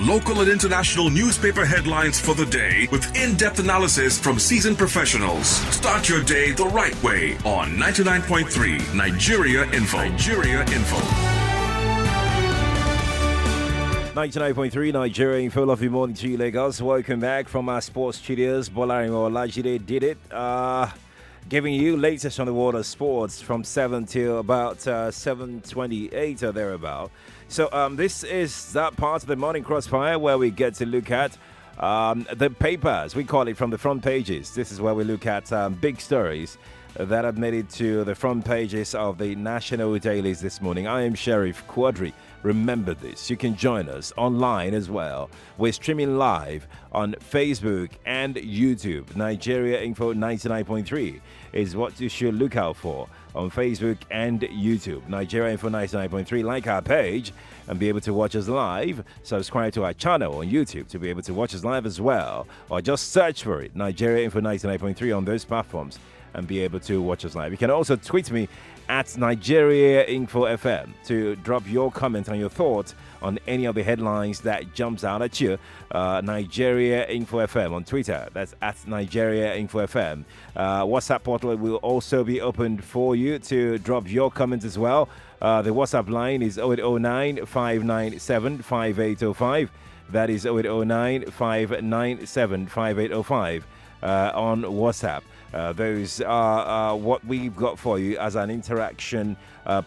local and international newspaper headlines for the day with in-depth analysis from seasoned professionals. Start your day the right way on 99.3 Nigeria Info. 99.3 Nigeria Info. Lovely morning to you, Lagos. Welcome back from our sports studios. Bolarimo Olajide did it. Giving you latest on the world of sports from 7 till about 7:28 or thereabout. So this is that part of the morning Crossfire where we get to look at the papers. We call it from the front pages. This is where we look at big stories that have made it to the front pages of the national dailies this morning. I am Sheriff Quadry. Remember this, you can join us online as well. We're streaming live on Facebook and YouTube. Nigeria Info 99.3 is what you should look out for on Facebook and YouTube. Nigeria Info 99.3, like our page and be able to watch us live. Subscribe to our channel on YouTube to be able to watch us live as well. Or just search for it, Nigeria Info 99.3 on those platforms and be able to watch us live. You can also tweet me at Nigeria Info FM to drop your comment and your thoughts on any of the headlines that jumps out at you. Nigeria Info FM on Twitter. That's at Nigeria Info FM. WhatsApp portal will also be opened for you to drop your comments as well. The WhatsApp line is 0809 597 5805. That is 0809 597 5805 on WhatsApp. Those are what we've got for you as an interaction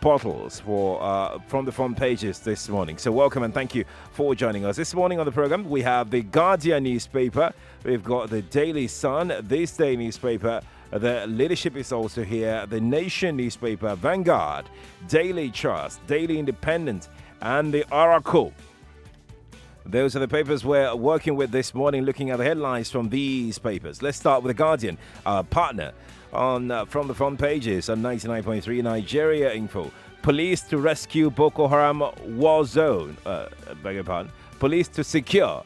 portals for from the front pages this morning. So welcome and thank you for joining us. This morning on the program, we have the Guardian newspaper. We've got the Daily Sun, This Day newspaper. The Leadership is also here. The Nation newspaper, Vanguard, Daily Trust, Daily Independent, and the Oracle. Those are the papers we're working with this morning, looking at the headlines from these papers. Let's start with The Guardian, our partner on from the front pages on 99.3 Nigeria Info. Police to rescue Boko Haram war zone. Beg your pardon. Police to secure.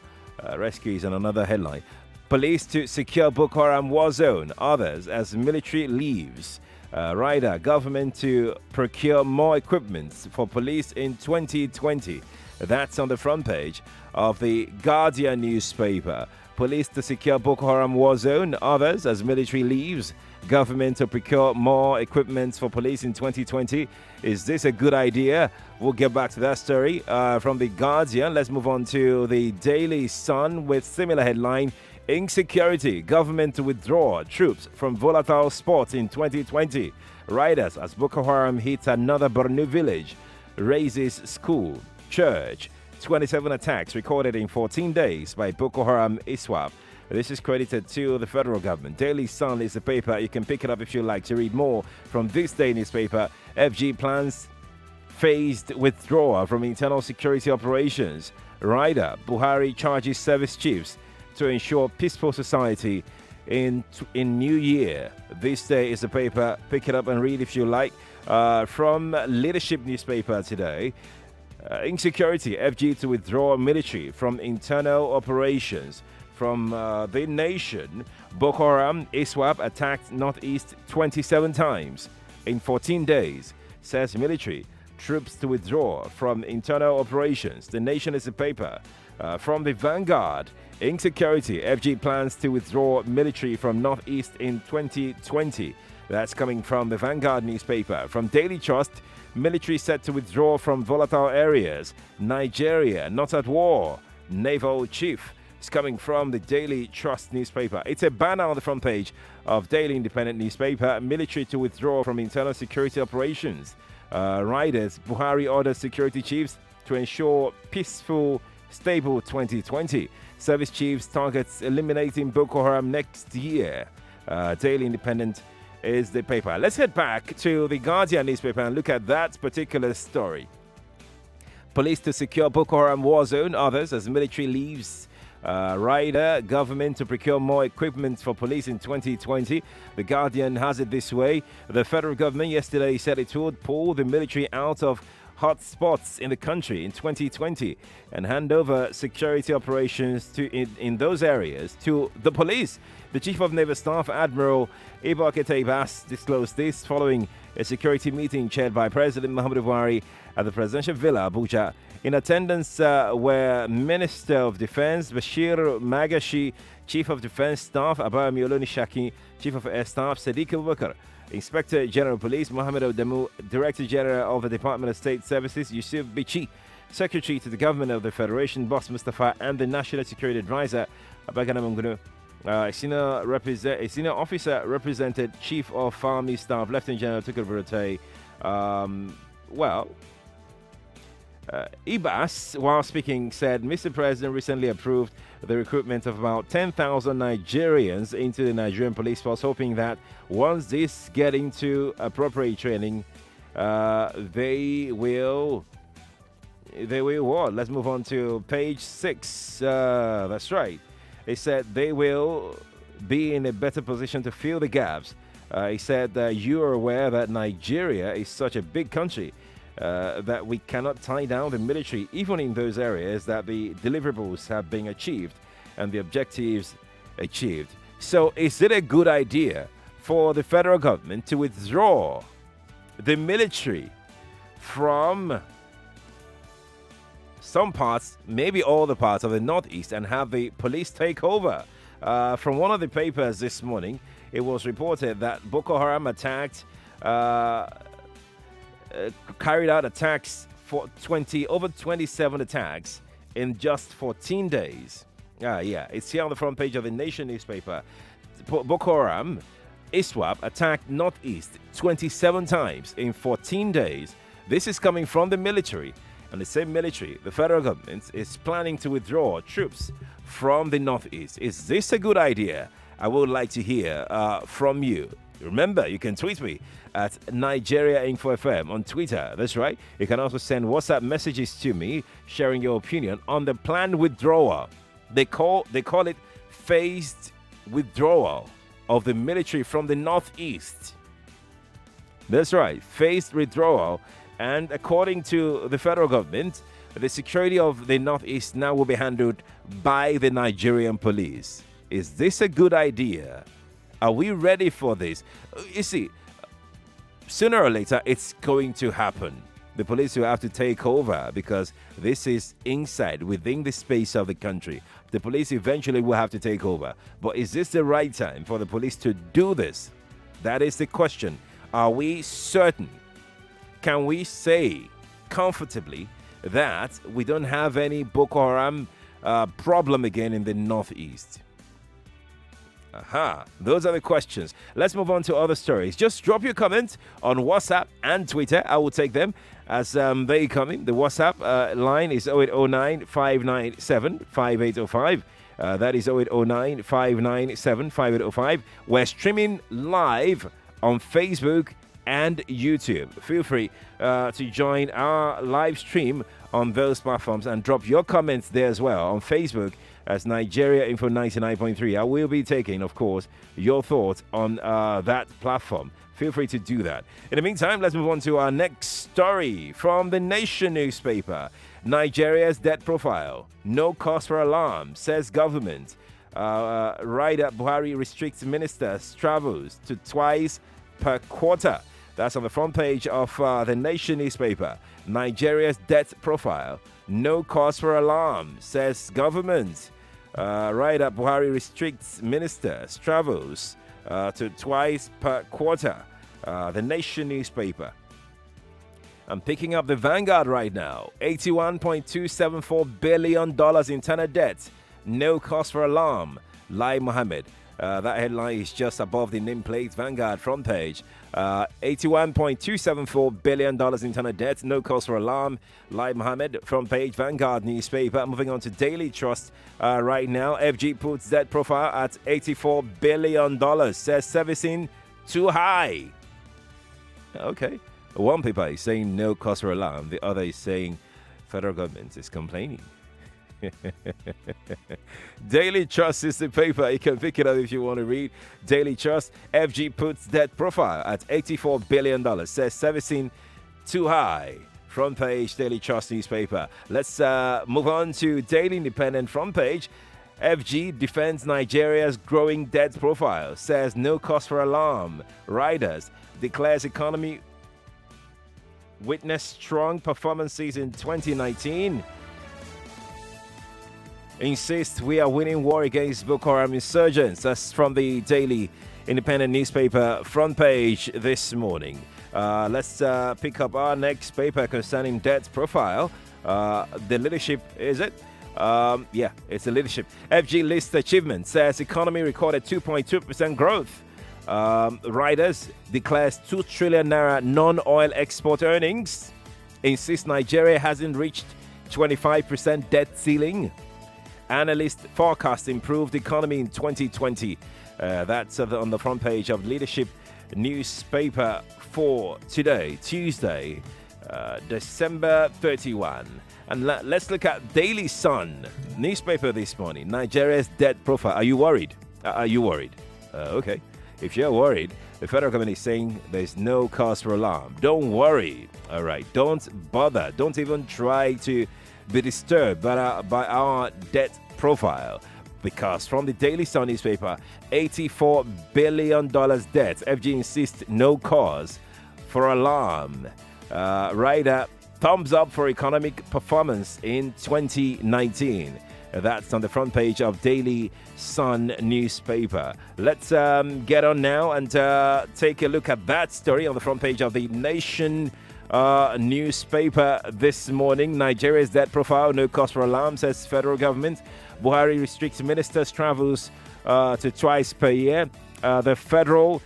Rescue is on another headline. Police to secure Boko Haram war zone. Others as military leaves. Rider, government to procure more equipment for police in 2020. That's on the front page of the Guardian newspaper. Police to secure Boko Haram war zone. Others as military leaves. Government to procure more equipment for police in 2020. Is this a good idea? We'll get back to that story from the Guardian. Let's move on to the Daily Sun with similar headline. Insecurity. Government to withdraw troops from volatile spots in 2020. Riders as Boko Haram hits another Borno village. Raises school. Church. 27 attacks recorded in 14 days by Boko Haram ISWAP. This is credited to the federal government. Daily Sun is the paper. You can pick it up if you like to read more from this day newspaper. FG plans phased withdrawal from internal security operations. Rider, Buhari charges service chiefs to ensure peaceful society in New Year. This day is the paper. Pick it up and read if you like. From Leadership newspaper today. Insecurity, FG to withdraw military from internal operations. From the Nation, Boko Haram ISWAP attacked Northeast 27 times in 14 days, says military. Troops to withdraw from internal operations. The Nation is the paper. From the Vanguard, insecurity, FG plans to withdraw military from Northeast in 2020. That's coming from the Vanguard newspaper. From Daily Trust, military set to withdraw from volatile areas. Nigeria not at war. Naval chief. It's coming from the Daily Trust newspaper. It's a banner on the front page of Daily Independent newspaper. Military to withdraw from internal security operations. Riders, Buhari orders security chiefs to ensure peaceful, stable 2020. Service chiefs targets eliminating Boko Haram next year. Daily Independent is the paper. Let's head back to the Guardian newspaper and look at that particular story. Police to secure Boko Haram war zone. Others as military leaves. Rider, government to procure more equipment for police in 2020. The Guardian has it this way. The federal government yesterday said it would pull the military out of hot spots in the country in 2020 and hand over security operations in those areas to the police. The Chief of Naval Staff, Admiral Ibakete Ibas, disclosed this following a security meeting chaired by President Muhammadu Buhari at the Presidential Villa, Abuja, In attendance were Minister of Defense Bashir Magashi, Chief of Defense Staff Abayemi Olonishaki, Chief of Air Staff Sadiq Abubakar, Inspector General Police Mohammed Odemu, Director General of the Department of State Services Yusuf Bichi, Secretary to the Government of the Federation Boss Mustafa, and the National Security Advisor Abagana Mungunu. A senior officer represented Chief of Army Staff Lieutenant General Tukur Buratai. Ibas, while speaking, said Mr. President recently approved the recruitment of about 10,000 Nigerians into the Nigerian police force, hoping that once these get into appropriate training, they will what? Let's move on to page 6. That's right. They said they will be in a better position to fill the gaps. He said that you are aware that Nigeria is such a big country that we cannot tie down the military, even in those areas that the deliverables have been achieved and the objectives achieved. So is it a good idea for the federal government to withdraw the military from some parts, maybe all the parts of the Northeast, and have the police take over? From one of the papers this morning, it was reported that Boko Haram carried out attacks for over 27 attacks in just 14 days. It's here on the front page of the Nation newspaper. Boko Haram, ISWAP, attacked Northeast 27 times in 14 days. This is coming from the military. And the same military, the federal government, is planning to withdraw troops from the Northeast. Is this a good idea? I would like to hear from you. Remember, you can tweet me at Nigeria Info FM on Twitter. That's right. You can also send WhatsApp messages to me sharing your opinion on the planned withdrawal. They call it phased withdrawal of the military from the Northeast. That's right, phased withdrawal. And according to the federal government, the security of the Northeast now will be handled by the Nigerian police. Is this a good idea? Are we ready for this? You see, sooner or later, it's going to happen. The police will have to take over because this is within the space of the country. The police eventually will have to take over. But is this the right time for the police to do this? That is the question. Are we certain? Can we say comfortably that we don't have any Boko Haram problem again in the Northeast? Those are the questions. Let's move on to other stories. Just drop your comments on WhatsApp and Twitter. I will take them as they come in. The WhatsApp line is 0809 597 5805. That is 0809 597 5805. We're streaming live on Facebook and YouTube. Feel free to join our live stream on those platforms and drop your comments there as well. On Facebook as Nigeria Info 99.3. I will be taking, of course, your thoughts on that platform. Feel free to do that. In the meantime, let's move on to our next story from the Nation newspaper. Nigeria's debt profile. No cause for alarm, says government. Rider Buhari restricts ministers' travels to twice per quarter. That's on the front page of the Nation newspaper. Nigeria's debt profile. No cause for alarm, says government. Rider Buhari restricts ministers' travels to twice per quarter. The Nation newspaper. I'm picking up the Vanguard right now. $81.274 billion in tenor debt. No cause for alarm. Lai Mohammed. That headline is just above the nameplate. Vanguard front page. $81.274 billion in tenor debt. No cause for alarm. Lai Mohammed, front page, Vanguard newspaper. Moving on to Daily Trust right now. FG puts debt profile at $84 billion. Says servicing too high. Okay. One paper is saying no cause for alarm. The other is saying federal government is complaining. Daily Trust is the paper. You can pick it up if you want to read. Daily Trust. FG puts debt profile at $84 billion. Says servicing too high. Front page, Daily Trust newspaper. Let's move on to Daily Independent front page. FG defends Nigeria's growing debt profile. Says no cause for alarm. Riders declares economy witnessed strong performances in 2019. Insist we are winning war against Boko Haram insurgents. That's from the daily independent newspaper Front Page this morning. Let's pick up our next paper concerning debt profile. The leadership, is it? Yeah, it's the leadership. FG lists achievements, says economy recorded 2.2% growth. Riders declares 2 trillion naira non-oil export earnings. Insists Nigeria hasn't reached 25% debt ceiling. Analyst forecast improved economy in 2020. That's on the front page of leadership newspaper for today, Tuesday, December 31. And let's look at Daily Sun newspaper this morning. Nigeria's debt profile. Are you worried? Are you worried? Okay. If you're worried, the federal government is saying there's no cause for alarm. Don't worry. All right. Don't bother. Don't even try to be disturbed by our debt profile. Because from the Daily Sun newspaper, $84 billion debt. FG insists no cause for alarm. Rider, thumbs up for economic performance in 2019. That's on the front page of Daily Sun newspaper. Let's get on now and take a look at that story on the front page of the Nation newspaper this morning. Nigeria's debt profile, no cause for alarm, says federal government. Buhari restricts ministers' travels to twice per year. The federal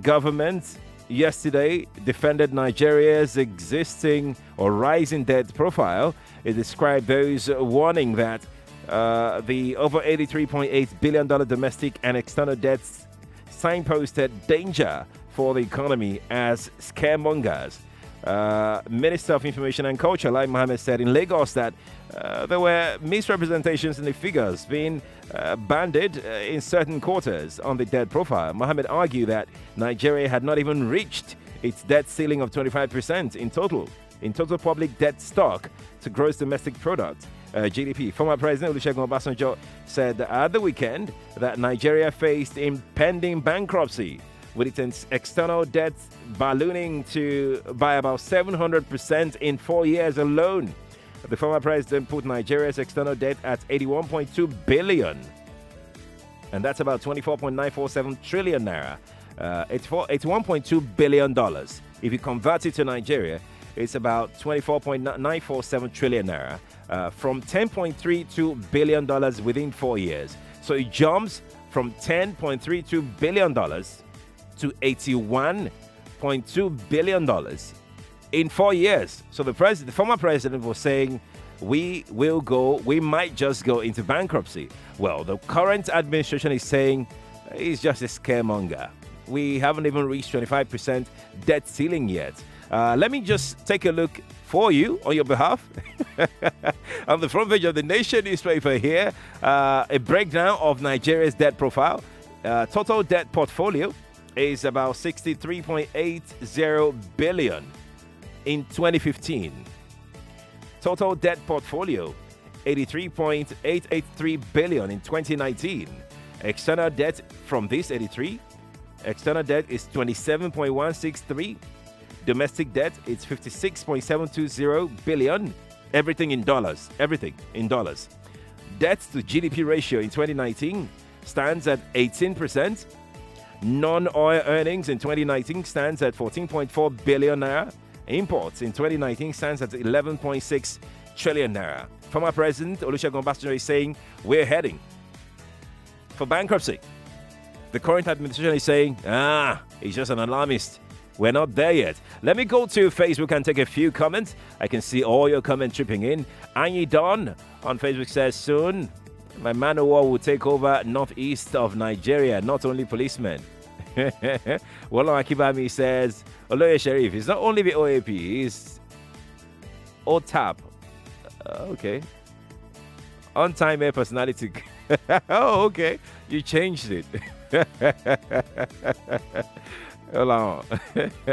government yesterday defended Nigeria's existing or rising debt profile. It described those warning that the over $83.8 billion domestic and external debts signposted danger for the economy as scaremongers. Minister of Information and Culture, Lai Mohammed, said in Lagos that there were misrepresentations in the figures being banded in certain quarters on the debt profile. Mohammed argued that Nigeria had not even reached its debt ceiling of 25% in total public debt stock to gross domestic product, GDP. Former President Olusegun Obasanjo said at the weekend that Nigeria faced impending bankruptcy, with its external debt ballooning by about 700% in 4 years alone. The former president put Nigeria's external debt at $81.2 billion, and that's about 24.947 trillion naira. It's $1.2 billion. If you convert it to Nigeria, it's about 24.947 trillion naira, from $10.32 billion within 4 years. So it jumps from $10.32 billion to $81.2 billion in 4 years. So the former president was saying, we might just go into bankruptcy. Well, the current administration is saying he's just a scaremonger. We haven't even reached 25% debt ceiling yet. Let me just take a look for you on your behalf. On the front page of the Nation newspaper here, a breakdown of Nigeria's debt profile. Total debt portfolio is about 63.80 billion in 2015. Total debt portfolio 83.883 billion in 2019. External debt from this 83, external debt is 27.163. Domestic debt is 56.720 billion. Everything in dollars. Debt to GDP ratio in 2019 stands at 18%. Non-oil earnings in 2019 stands at 14.4 billion naira. Imports in 2019 stands at 11.6 trillion naira. Former President Olusegun Obasanjo is saying we're heading for bankruptcy. The current administration is saying, he's just an alarmist. We're not there yet. Let me go to Facebook and take a few comments. I can see all your comments tripping in. Anyi Don on Facebook says, soon my man of war will take over northeast of Nigeria, not only policemen. Wolo Akibami says, Oloye Sharif, it's not only the OAP, he's OTAP. Okay. On-time air personality. Oh, okay. You changed it. Hold on.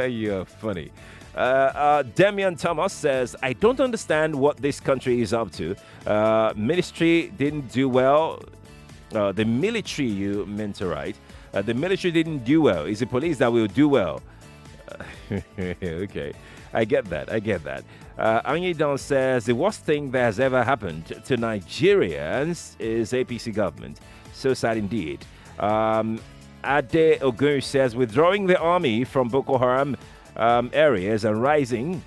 You're funny. Damian Thomas says, I don't understand what this country is up to. Ministry didn't do well. The military, you meant to write. The military didn't do well. It's the police that will do well. Okay, I get that. I get that. Anyidon says the worst thing that has ever happened to Nigerians is APC government. So sad indeed. Ade Ogun says withdrawing the army from Boko Haram areas and rising,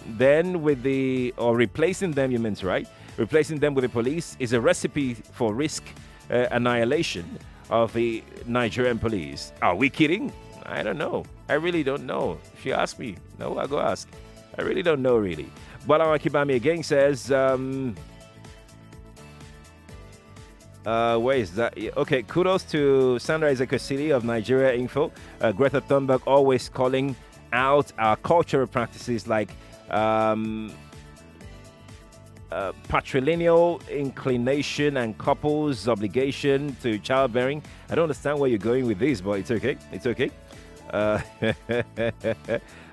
then replacing them, you meant, right? Replacing them with the police is a recipe for risk annihilation of the Nigerian police. Are we kidding? I don't know. I really don't know. If you ask me, no, I'll go ask. I really don't know, really. Balawa Kibami again says, where is that? Okay, kudos to Sandra Ezekosili of Nigeria Info. Greta Thunberg always calling out our cultural practices like patrilineal inclination and couples' obligation to childbearing. I don't understand where you're going with this, but it's okay. It's okay.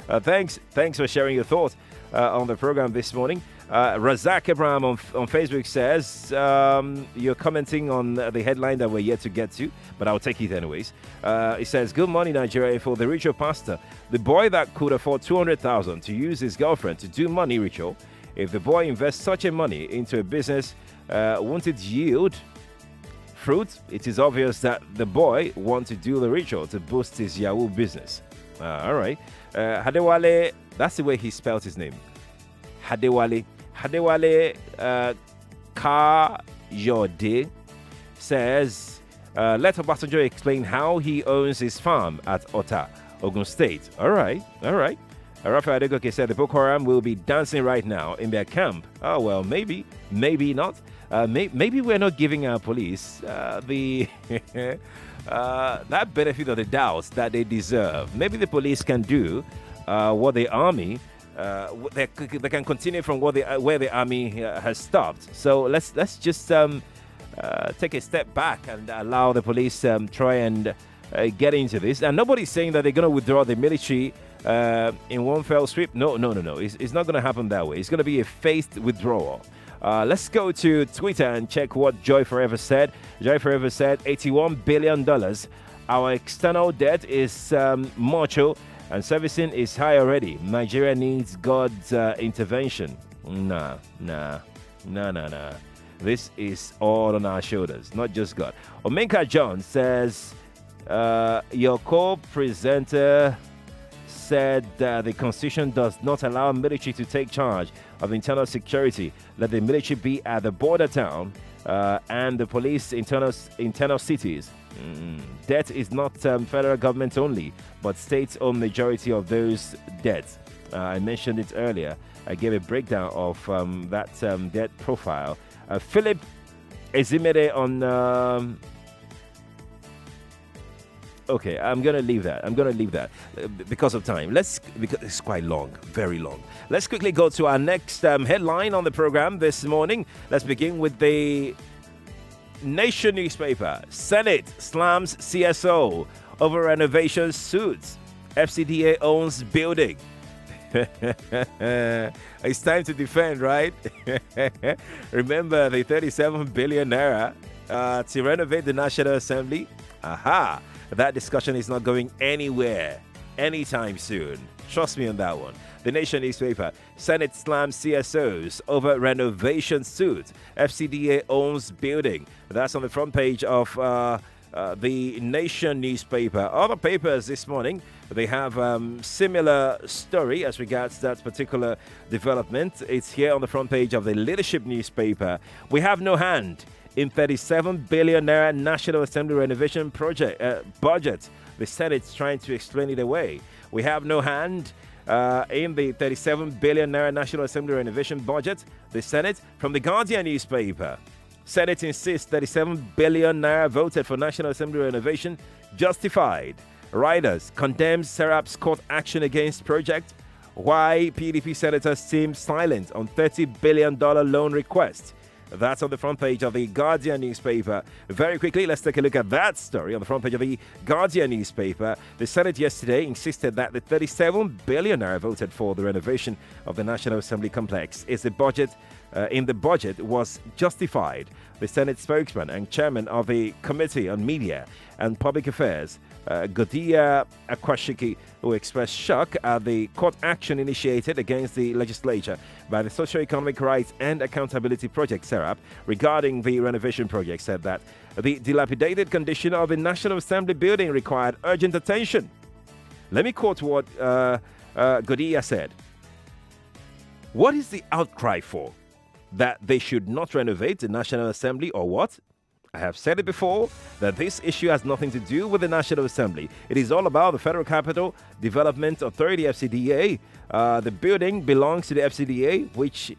Thanks for sharing your thoughts on the program this morning. Razak Abraham on Facebook says you're commenting on the headline that we're yet to get to, but I'll take it anyways. It says, "Good morning, Nigeria. For the ritual pastor, the boy that could afford 200,000 to use his girlfriend to do money ritual. If the boy invests such a money into a business, won't it yield fruit? It is obvious that the boy wants to do the ritual to boost his Yahoo business." All right. Hadewale, that's the way he spelled his name. Hadewale Kayode says, let Obasanjo explain how he owns his farm at Ota, Ogun State. All right. Rafael Adegoke said the Boko Haram will be dancing right now in their camp. Oh, well, maybe not. Maybe we're not giving our police the that benefit of the doubt that they deserve. Maybe the police can do what the army they can continue from where the army has stopped. So let's just take a step back and allow the police try and get into this. And nobody's saying that they're going to withdraw the military in one fell sweep. No. It's not going to happen that way. It's going to be a phased withdrawal. Let's go to Twitter and check what Joy Forever said. Joy Forever said $81 billion. Our external debt is macho and servicing is high already. Nigeria needs God's intervention. Nah. This is all on our shoulders, not just God. Omenka John says, your co-presenter said the Constitution does not allow military to take charge of internal security. Let the military be at the border town and the police internal cities. Debt is not federal government only, but states own majority of those debts. I mentioned it earlier. I gave a breakdown of that debt profile. Philip Ezimere on... Okay, I'm going to leave that because of time. Because it's quite long, very long. Let's quickly go to our next headline on the program this morning. Let's begin with the Nation newspaper. Senate slams CSO over renovation suits. FCDA owns building. It's time to defend, right? Remember the 37 billion naira to renovate the National Assembly? Aha! That discussion is not going anywhere anytime soon. Trust me on that one. The Nation newspaper. Senate slams CSOs over renovation suit. FCDA owns building. That's on the front page of the Nation newspaper. Other papers this morning, they have similar story as regards that particular development. It's here on the front page of the Leadership newspaper. We have no hand in 37 billion naira National Assembly renovation project budget. The Senate's trying to explain it away. We have no hand in the 37 billion naira National Assembly renovation budget. The Senate, from the Guardian newspaper. Senate insists 37 billion naira voted for National Assembly renovation justified. Riders condemns Serap's court action against project. Why PDP senators seem silent on $30 billion loan request. That's on the front page of the Guardian newspaper. Very quickly, let's take a look at that story on the front page of the Guardian newspaper. The Senate yesterday insisted that the 37 billion naira voted for the renovation of the National Assembly complex is the budget in the budget was justified. The Senate spokesman and chairman of the Committee on Media and Public Affairs, Godia Akwashiki, who expressed shock at the court action initiated against the legislature by the Socio-Economic Rights and Accountability Project, SERAP, regarding the renovation project, said that the dilapidated condition of the National Assembly building required urgent attention. Let me quote what Godia said. What is the outcry for? That they should not renovate the National Assembly or what? I have said it before that this issue has nothing to do with the National Assembly. It is all about the Federal Capital Development Authority, FCDA. The building belongs to the FCDA, which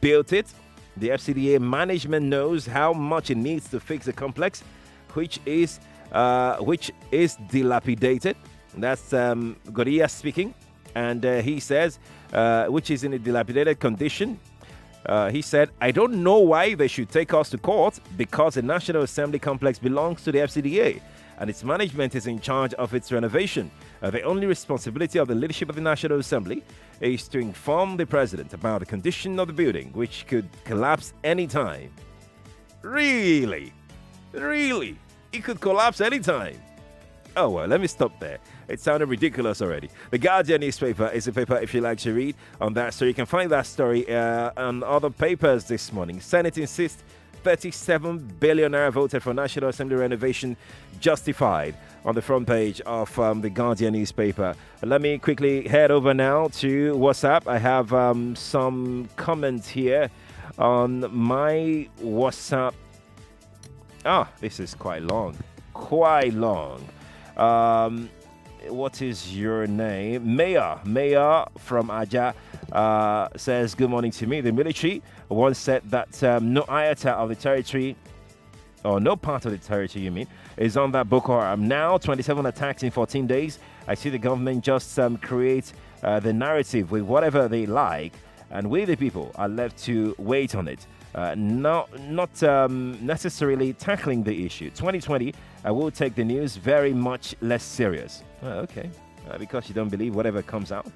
built it. The FCDA management knows how much it needs to fix the complex, which is dilapidated. That's Goria speaking, and he says, which is in a dilapidated condition. He said, I don't know why they should take us to court because the National Assembly complex belongs to the FCDA and its management is in charge of its renovation. The only responsibility of the leadership of the National Assembly is to inform the president about the condition of the building, which could collapse anytime. Really? Really? It could collapse anytime. Oh, well, let me stop there. It sounded ridiculous already. The Guardian newspaper is a paper if you like to read on that story. You can find that story on other papers this morning. Senate insists 37 billion naira voted for National Assembly renovation justified on the front page of the Guardian newspaper. Let me quickly head over now to WhatsApp. I have some comments here on my WhatsApp. This is quite long. Quite long. What is your name? Mayor from Aja says, good morning to me. The military once said that no iota of the territory, or no part of the territory, you mean, is on that Boko Haram. Now, 27 attacks in 14 days. I see the government just create the narrative with whatever they like, and we, the people, are left to wait on it. Not necessarily tackling the issue. 2020, I will take the news very much less serious. Okay. Because you don't believe whatever comes out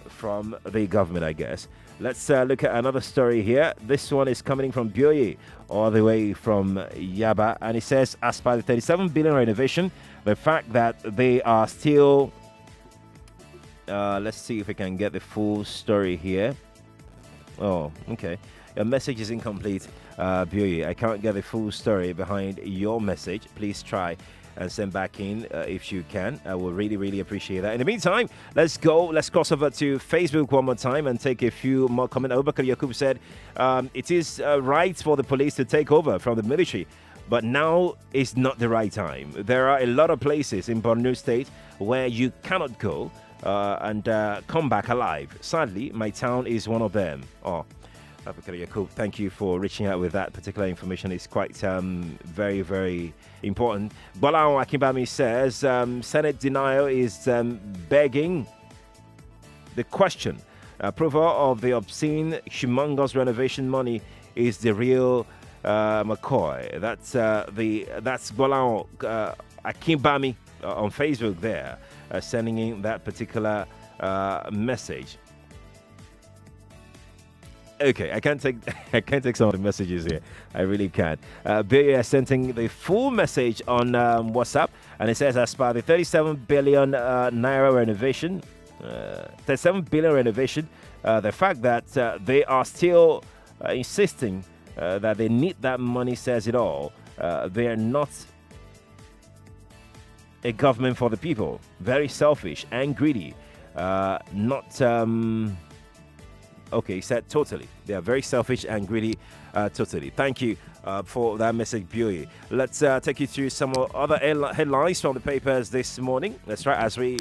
from the government, I guess. Let's look at another story here. This one is coming from Bioye, all the way from Yaba. And it says, as per the 37 billion renovation, the fact that they are still... let's see if we can get the full story here. Oh, okay. Your message is incomplete, Bioye. I can't get the full story behind your message. Please try and send back in if you can. I will really, really appreciate that. In the meantime, let's cross over to Facebook one more time and take a few more comments. Abubakar Yakub said, it is right for the police to take over from the military, but now is not the right time. There are a lot of places in Borno State where you cannot go and come back alive. Sadly, my town is one of them. Yakub, thank you for reaching out with that particular information. It's quite very, very important. Bolao Akimbami says Senate denial is begging the question. Approval of the obscene, humongous renovation money is the real McCoy. That's Bolao Akimbami on Facebook there, sending in that particular message. Okay, I can't take some of the messages here. I really can't. Bill is sending the full message on WhatsApp, and it says, as per the 37 billion naira renovation, 37 billion renovation, the fact that they are still insisting that they need that money says it all. They are not a government for the people. Very selfish and greedy. Okay, he said totally. They are very selfish and greedy, totally. Thank you for that message, Bui. Let's take you through some other headlines from the papers this morning. That's right, as we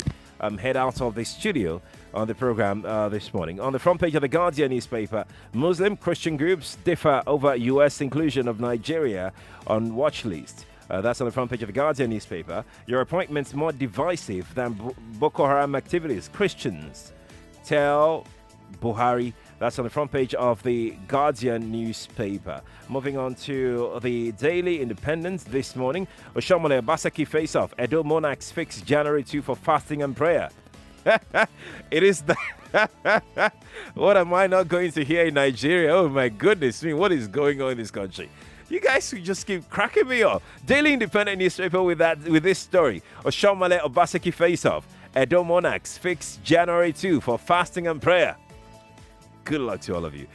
head out of the studio on the program this morning. On the front page of the Guardian newspaper, Muslim Christian groups differ over U.S. inclusion of Nigeria on watch list. That's on the front page of the Guardian newspaper. Your appointments more divisive than Boko Haram activities. Christians tell Buhari. That's on the front page of the Guardian newspaper. Moving on to the Daily Independent this morning. Oshomole Basaki face-off. Edo Monarchs fix January 2 for fasting and prayer. It is that... What am I not going to hear in Nigeria? Oh my goodness me, what is going on in this country? You guys will just keep cracking me up. Daily Independent newspaper with this story. Oshomale Obaseki face-off. Edo Monarchs fix January 2 for fasting and prayer. Good luck to all of you.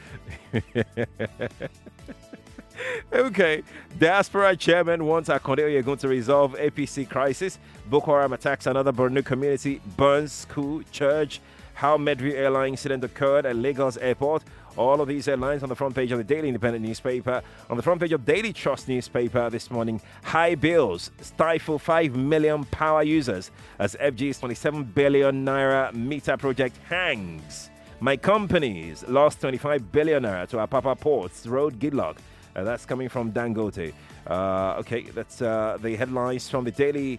Okay. Diaspora chairman wants Akonde going to resolve APC crisis. Boko Haram attacks another Borno community. Burns school, church. How Medri airline incident occurred at Lagos airport. All of these headlines on the front page of the Daily Independent newspaper. On the front page of Daily Trust newspaper this morning, high bills stifle 5 million power users as FG's 27 billion naira meter project hangs. My companies lost 25 billion naira to Apapa Ports Road Gidlock. That's coming from Dangote. Okay, that's the headlines from the Daily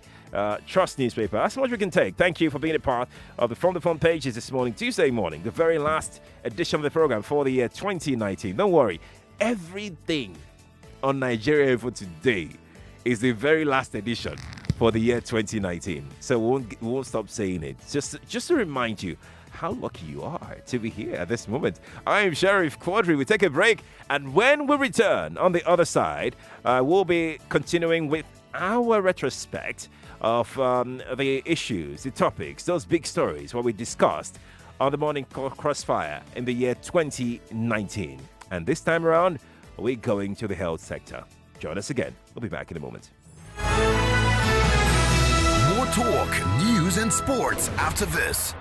Trust newspaper. That's much we can take. Thank you for being a part of the From the Front Pages this morning, Tuesday morning, the very last edition of the program for the year 2019. Don't worry, everything on Nigeria for today is the very last edition for the year 2019. So we won't stop saying it. Just to remind you how lucky you are to be here at this moment. I am Sheriff Quadry. We take a break, and when we return on the other side, we'll be continuing with our retrospect of the issues, the topics, those big stories what we discussed on the morning Crossfire in the year 2019. And this time around, we're going to the health sector. Join us again. We'll be back in a moment. More talk, news, and sports after this.